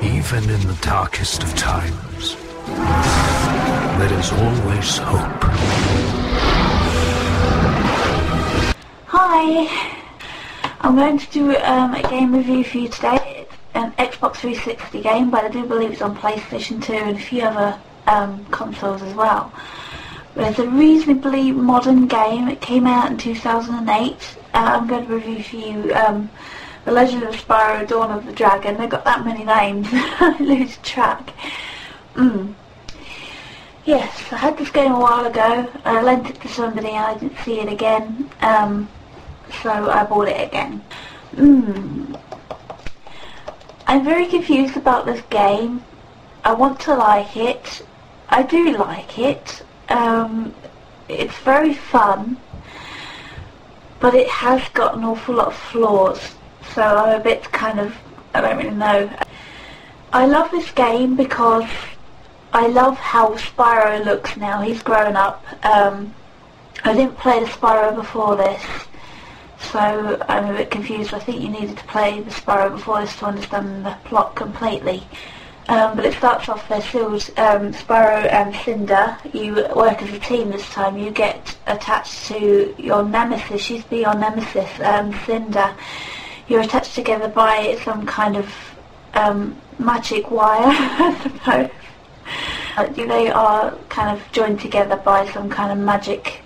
Even in the darkest of times, there is always hope. Hi! I'm going to do a game review for you today. It's an Xbox 360 game, but I do believe it's on PlayStation 2 and a few other consoles as well. But it's a reasonably modern game. It came out in 2008. I'm going to review for you The Legend of Spyro, Dawn of the Dragon. They've got that many names, I lose track. Yes, I had this game a while ago. I lent it to somebody and I didn't see it again, so I bought it again. I'm very confused about this game. I want to like it. I do like it. It's very fun, but it has got an awful lot of flaws. So I'm a bit I don't really know. I love this game because I love how Spyro looks now. He's grown up. I didn't play the Spyro before this, so I'm a bit confused. I think you needed to play the Spyro before this to understand the plot completely. But it starts off, they're still Spyro and Cinder. You work as a team this time. You get attached to your nemesis. She used to be your nemesis, Cinder. You're attached together by some kind of magic wire, I suppose. They are kind of joined together by some kind of magic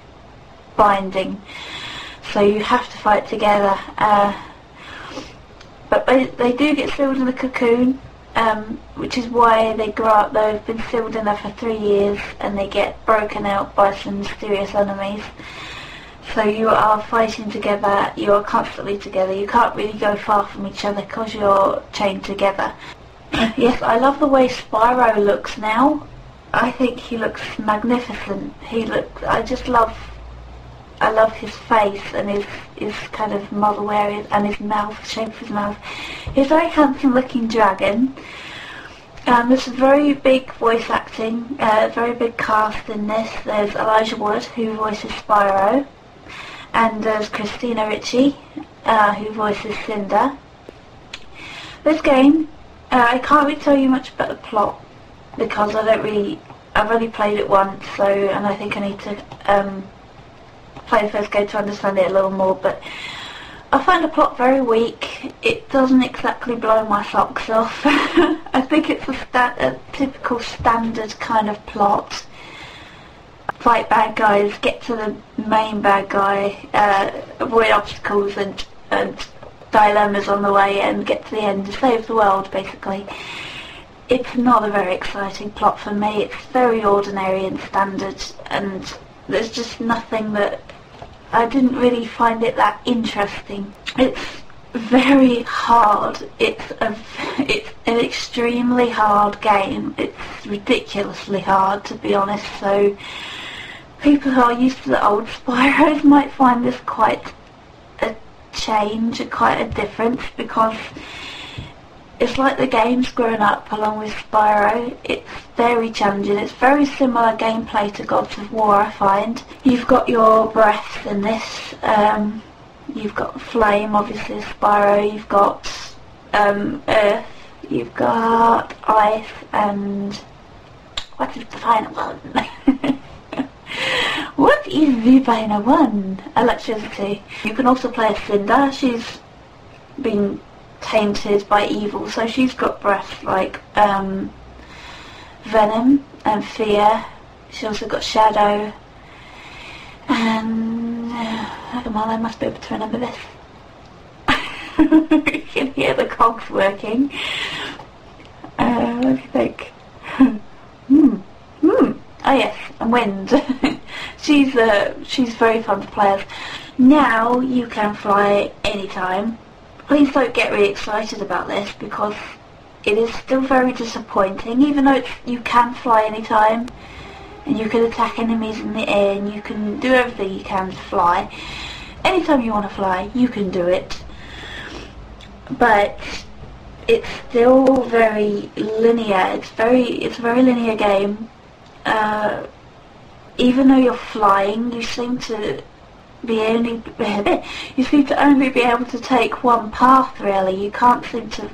binding. So you have to fight together. But they do get sealed in a cocoon, which is why they grow up. They've been sealed in there for 3 years and they get broken out by some mysterious enemies. So you are fighting together, you are constantly together. You can't really go far from each other because you're chained together. Yes, I love the way Spyro looks now. I think he looks magnificent. I love his face and his kind of model areas and his mouth, the shape of his mouth. He's a very handsome looking dragon. There's a very big voice acting, very big cast in this. There's Elijah Wood, who voices Spyro, and there's Christina Ricci, who voices Cinder. This game, I can't really tell you much about the plot because I've only played it once, and I think I need to play the first game to understand it a little more, but I find the plot very weak. It doesn't exactly blow my socks off. I think it's a typical standard kind of plot. Fight bad guys, get to the main bad guy, avoid obstacles and dilemmas on the way, and get to the end and save the world, basically. It's not a very exciting plot for me. It's very ordinary and standard, and there's just nothing that... I didn't really find it that interesting. It's very hard. It's an extremely hard game. It's ridiculously hard, to be honest, so people who are used to the old Spyros might find this quite a change, quite a difference, because it's like the game's grown up along with Spyro. It's very challenging. It's very similar gameplay to Gods of War, I find. You've got your breath in this. You've got flame, obviously, Spyro. You've got earth. You've got ice, and what is the final one? What is the final one? Electricity. You can also play as Cinder. She's been tainted by evil, so she's got breath like venom and fear. She's also got shadow, and come on, I must be able to remember this. You can hear the cogs working. What do you think? Oh yes, and wind. She's very fun to play as. Now you can fly anytime. Please don't get really excited about this because it is still very disappointing, even though you can fly anytime and you can attack enemies in the air and you can do everything you can to fly. Anytime you want to fly, you can do it. But it's still very linear. It's a very linear game. Even though you're flying, you seem to only be able to take one path, really. You can't seem to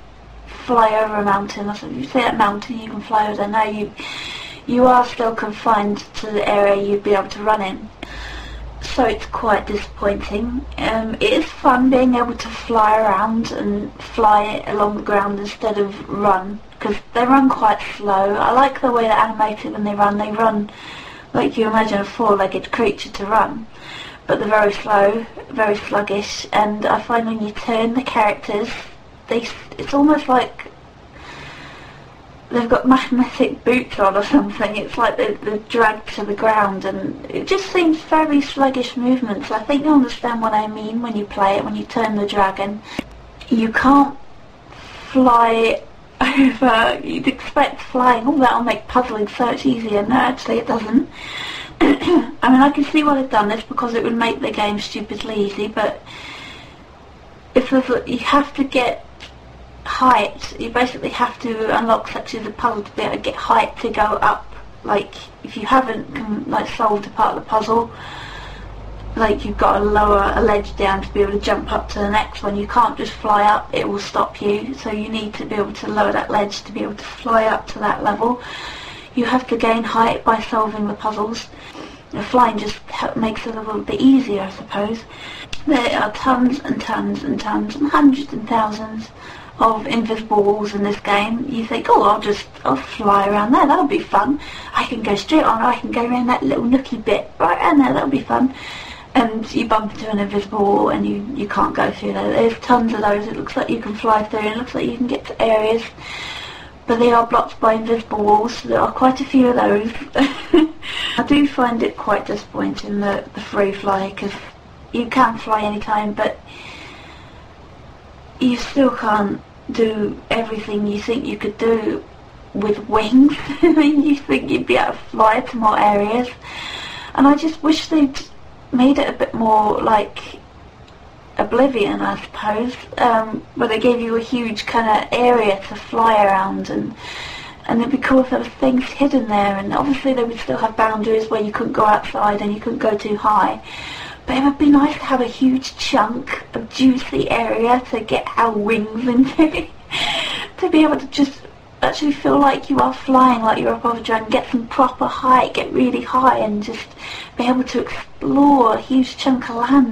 fly over a mountain or something. If you see that mountain, you can fly over there. No, you are still confined to the area you'd be able to run in. So it's quite disappointing. It is fun being able to fly around and fly along the ground instead of run, because they run quite slow. I like the way they're animated when they run. They run like you imagine a four-legged creature to run, but they're very slow, very sluggish, and I find when you turn the characters, it's almost like they've got magnetic boots on or something. It's like they're dragged to the ground, and it just seems very sluggish movements. I think you understand what I mean when you play it, when you turn the dragon. You can't fly over. You'd expect flying, oh, that'll make puzzling so much easier. No, actually it doesn't. I mean, I can see why they've done this, because it would make the game stupidly easy, but you have to get height. You basically have to unlock sections of the puzzle to be able to get height to go up. Like, if you haven't solved a part of the puzzle, like, you've got to lower a ledge down to be able to jump up to the next one. You can't just fly up, it will stop you. So you need to be able to lower that ledge to be able to fly up to that level. You have to gain height by solving the puzzles. The flying just makes it a little bit easier, I suppose. There are tons and tons and tons and hundreds and thousands of invisible walls in this game. You think, oh, I'll fly around there, that'll be fun. I can go straight on, or I can go around that little nooky bit right around there, that'll be fun. And you bump into an invisible wall and you can't go through there. There's tons of those. It looks like you can fly through, and it looks like you can get to areas, but they are blocked by invisible walls, so there are quite a few of those. I do find it quite disappointing, the free fly, because you can fly anytime, but you still can't do everything you think you could do with wings. You think you'd be able to fly to more areas, and I just wish they'd made it a bit more like Oblivion, I suppose, where they gave you a huge kind of area to fly around, and it'd be cool if there were things hidden there, and obviously they would still have boundaries where you couldn't go outside and you couldn't go too high. But it would be nice to have a huge chunk of juicy area to get our wings into, to be able to just actually feel like you are flying, like you're above a dragon, get some proper height, get really high, and just be able to explore a huge chunk of land.